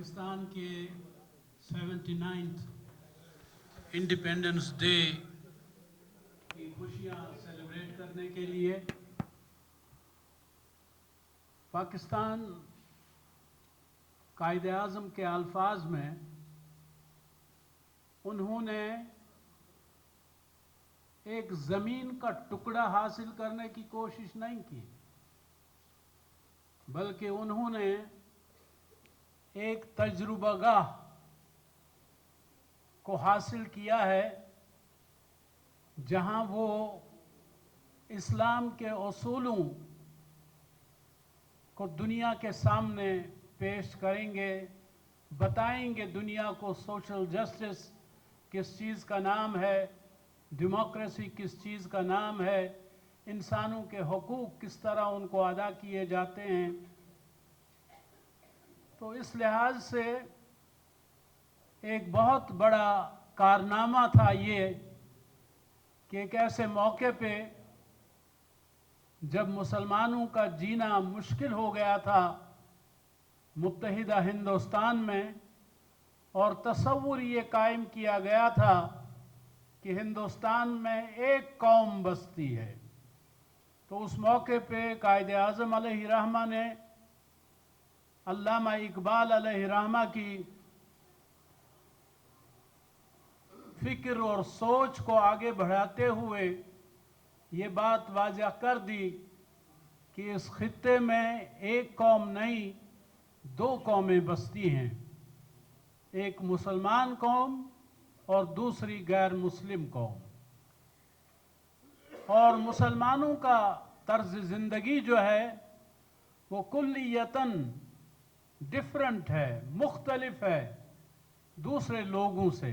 पाकिस्तान के 79th independence day की खुशियां सेलिब्रेट करने के लिए पाकिस्तान कायद-ए-आज़म के अल्फाज में उन्होंने एक ज़मीन का टुकड़ा हासिल करने की कोशिश नहीं की, बल्कि उन्होंने एक तजुर्बागाह को हासिल किया है जहां वो इस्लाम के उसूलों को दुनिया के सामने पेश करेंगे, बताएंगे दुनिया को सोशल जस्टिस किस चीज़ का नाम है, डेमोक्रेसी किस चीज़ का नाम है, इंसानों के हकूक़ किस तरह उनको अदा किए जाते हैं। तो इस लिहाज से एक बहुत बड़ा कारनामा था ये कि एक ऐसे मौके पे जब मुसलमानों का जीना मुश्किल हो गया था मुत्तहिदा हिंदुस्तान में, और तसव्वुर ये कायम किया गया था कि हिंदुस्तान में एक कौम बसती है, तो उस मौके पे कायद-ए-आज़म अलैहिर्रहमा ने अल्लामा इकबाल अलैहिर्रहमा की फिक्र और सोच को आगे बढ़ाते हुए ये बात वाज़ह कर दी कि इस खित्ते में एक कौम नहीं, दो कौमें बसती हैं, एक मुसलमान कौम और दूसरी गैर मुस्लिम कौम। और मुसलमानों का तर्ज ज़िंदगी जो है वो कुल्लियतन डिफरेंट है, मुख्तलिफ है दूसरे लोगों से।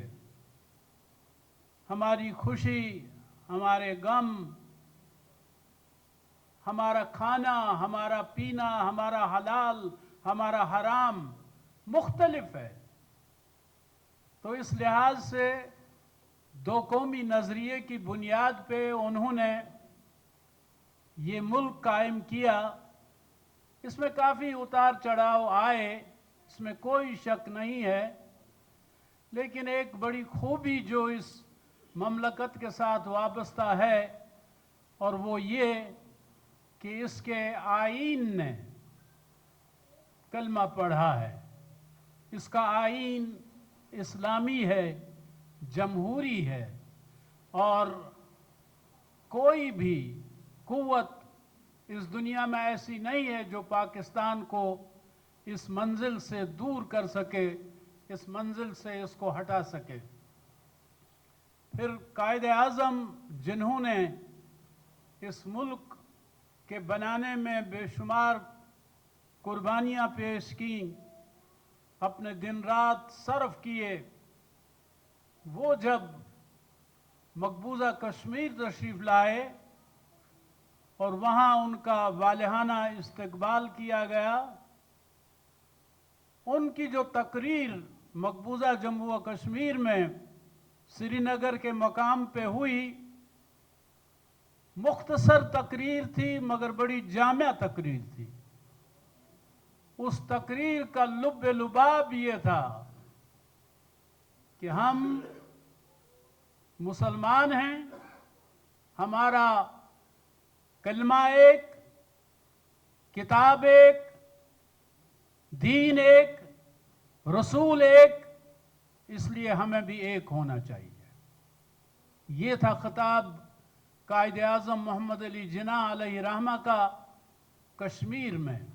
हमारी खुशी, हमारे गम, हमारा खाना, हमारा पीना, हमारा हलाल, हमारा हराम मुख्तलिफ है। तो इस लिहाज से दो कौमी नज़रिए की बुनियाद पे उन्होंने ये मुल्क कायम किया। इसमें काफ़ी उतार चढ़ाव आए, इसमें कोई शक नहीं है, लेकिन एक बड़ी खूबी जो इस ममलकत के साथ वाबस्ता है और वो ये कि इसके आईन ने कलमा पढ़ा है। इसका आईन इस्लामी है, जमहूरी है, और कोई भी कुव्वत इस दुनिया में ऐसी नहीं है जो पाकिस्तान को इस मंजिल से दूर कर सके, इस मंजिल से इसको हटा सके। फिर कायद-ए-आज़म जिन्होंने इस मुल्क के बनाने में बेशुमार कुर्बानियाँ पेश की, अपने दिन रात सर्फ किए, वो जब मकबूजा कश्मीर तशरीफ़ लाए और वहाँ उनका वालिहाना इस्तकबाल किया गया, उनकी जो तकरीर मकबूजा जम्मू व कश्मीर में श्रीनगर के मकाम पे हुई, मुख्तसर तकरीर थी मगर बड़ी जामिया तकरीर थी। उस तकरीर का लुब्बे लुबाब ये था कि हम मुसलमान हैं, हमारा कलमा एक, किताब एक, दीन एक, रसूल एक, इसलिए हमें भी एक होना चाहिए। ये था खिताब कायद-ए-आज़म मोहम्मद अली जिन्नाह अलैहिर्रहमा का कश्मीर में।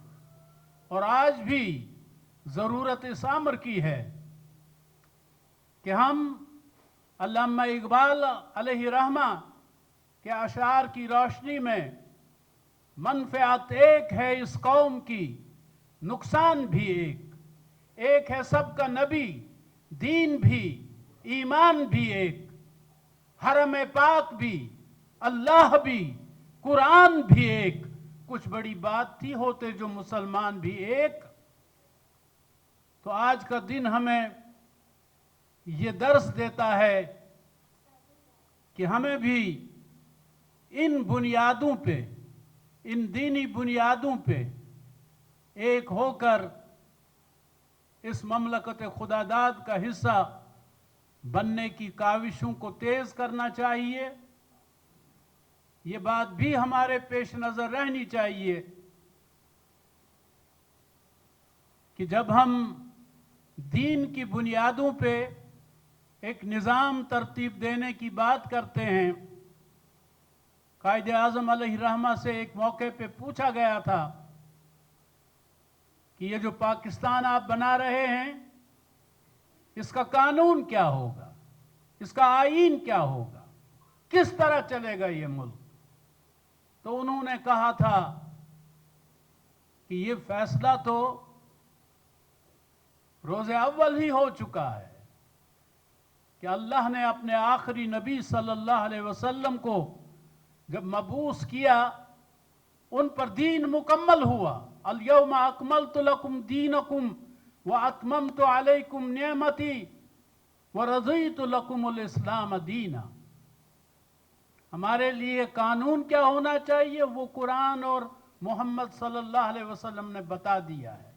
और आज भी ज़रूरत इस अमर की है कि हम अल्लामा इकबाल अलैहिर्रहमा के अशार की रोशनी में मनफ़ियात एक है इस कौम की, नुकसान भी एक है सबका नबी, दीन भी, ईमान भी एक, हरम पाक भी, अल्लाह भी, कुरान भी एक। कुछ बड़ी बात थी होते जो मुसलमान भी एक। तो आज का दिन हमें ये दर्स देता है कि हमें भी इन बुनियादों पे, इन दीनी बुनियादों पे एक होकर इस ममलकत खुदादाद का हिस्सा बनने की काविशों को तेज करना चाहिए। ये बात भी हमारे पेश नजर रहनी चाहिए कि जब हम दीन की बुनियादों पे एक निज़ाम तरतीब देने की बात करते हैं, कायदे आज़म अलैहिर्रहमा से एक मौके पे पूछा गया था कि ये जो पाकिस्तान आप बना रहे हैं, इसका कानून क्या होगा, इसका आईन क्या होगा, किस तरह चलेगा ये मुल्क। तो उन्होंने कहा था कि ये फैसला तो रोज़े अव्वल ही हो चुका है कि अल्लाह ने अपने आखिरी नबी सल्लल्लाहु अलैहि वसल्लम को जब मबूस किया, उन पर दीन मुकम्मल हुआ। अल-यौमा अकमलतु लकुम दीनकुम व अतममतु अलैकुम निअमती व रज़ीतु लकुमुल इस्लाम दीना। हमारे लिए कानून क्या होना चाहिए वो कुरान और मोहम्मद सल्लल्लाहु अलैहि वसल्लम ने बता दिया है।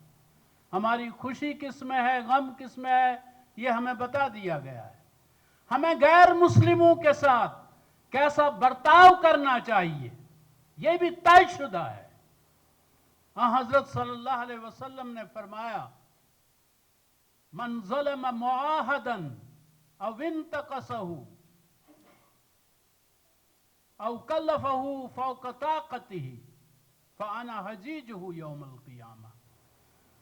हमारी खुशी किस में है, गम किस में है, ये हमें बता दिया गया है। हमें गैर मुस्लिमों के साथ कैसा बर्ताव करना चाहिए ये भी तयशुदा है। हाँ, हजरत सल्लल्लाहु अलैहि वसल्लम ने फरमाया, मन ज़लम मुआहदन अव इंतक़सहु अव कल्लफहु फौक़ ताक़तिही फ़अना हजीजुहु यौमल क़ियामा।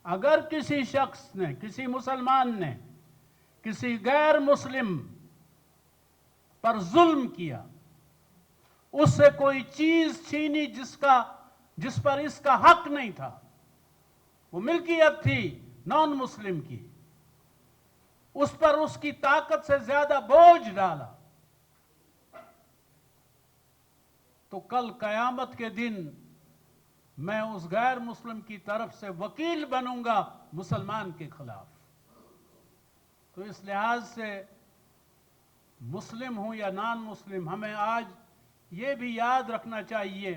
अगर किसी शख्स ने, किसी मुसलमान ने किसी गैर मुस्लिम पर जुल्म किया, उससे कोई चीज छीनी जिस पर इसका हक नहीं था, वो मिल्कियत थी नॉन मुस्लिम की, उस पर उसकी ताकत से ज्यादा बोझ डाला, तो कल कयामत के दिन मैं उस गैर मुस्लिम की तरफ से वकील बनूंगा मुसलमान के खिलाफ। तो इस लिहाज से मुस्लिम हूं या नॉन मुस्लिम, हमें आज ये भी याद रखना चाहिए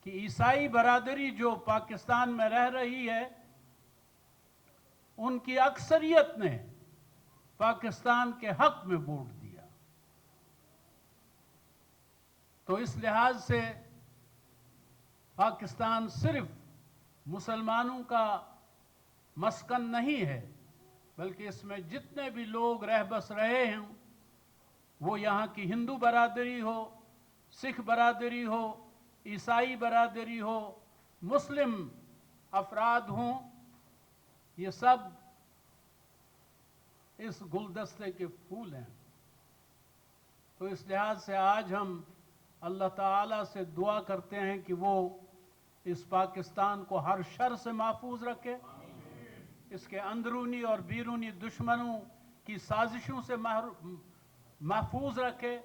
कि ईसाई बरादरी जो पाकिस्तान में रह रही है, उनकी अक्सरियत ने पाकिस्तान के हक में वोट दिया। तो इस लिहाज से पाकिस्तान सिर्फ मुसलमानों का मस्कन नहीं है, बल्कि इसमें जितने भी लोग रह बस रहे हैं, वो यहाँ की हिंदू बरादरी हो, सिख बरादरी हो, ईसाई बरादरी हो, मुस्लिम अफराद हों, ये सब इस गुलदस्ते के फूल हैं। तो इस लिहाज से आज हम अल्लाह ताला से दुआ करते हैं कि वो इस पाकिस्तान को हर शर से महफूज रखे, इसके अंदरूनी और बैरूनी दुश्मनों की साजिशों से महफूज रखे,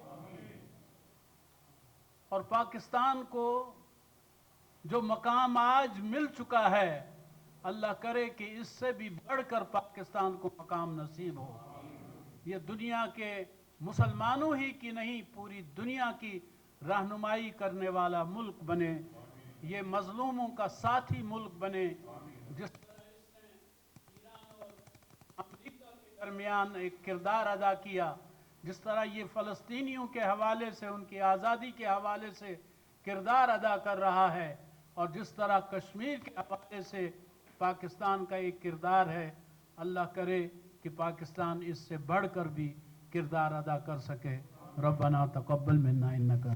और पाकिस्तान को जो मकाम आज मिल चुका है, अल्लाह करे कि इससे भी बढ़कर पाकिस्तान को मकाम नसीब हो। ये दुनिया के मुसलमानों ही की नहीं, पूरी दुनिया की रहनुमाई करने वाला मुल्क बने, ये मजलूमों का साथी मुल्क बने। जिस अमेरिका के दरमियान एक किरदार अदा किया, जिस तरह ये फ़लस्तीनियों के हवाले से, उनकी आज़ादी के हवाले से किरदार अदा कर रहा है, और जिस तरह कश्मीर के हवाले से पाकिस्तान का एक किरदार है, अल्लाह करे कि पाकिस्तान इससे बढ़कर भी किरदार अदा कर सके। रब्बना तक़ब्बल मिन्ना इन्नका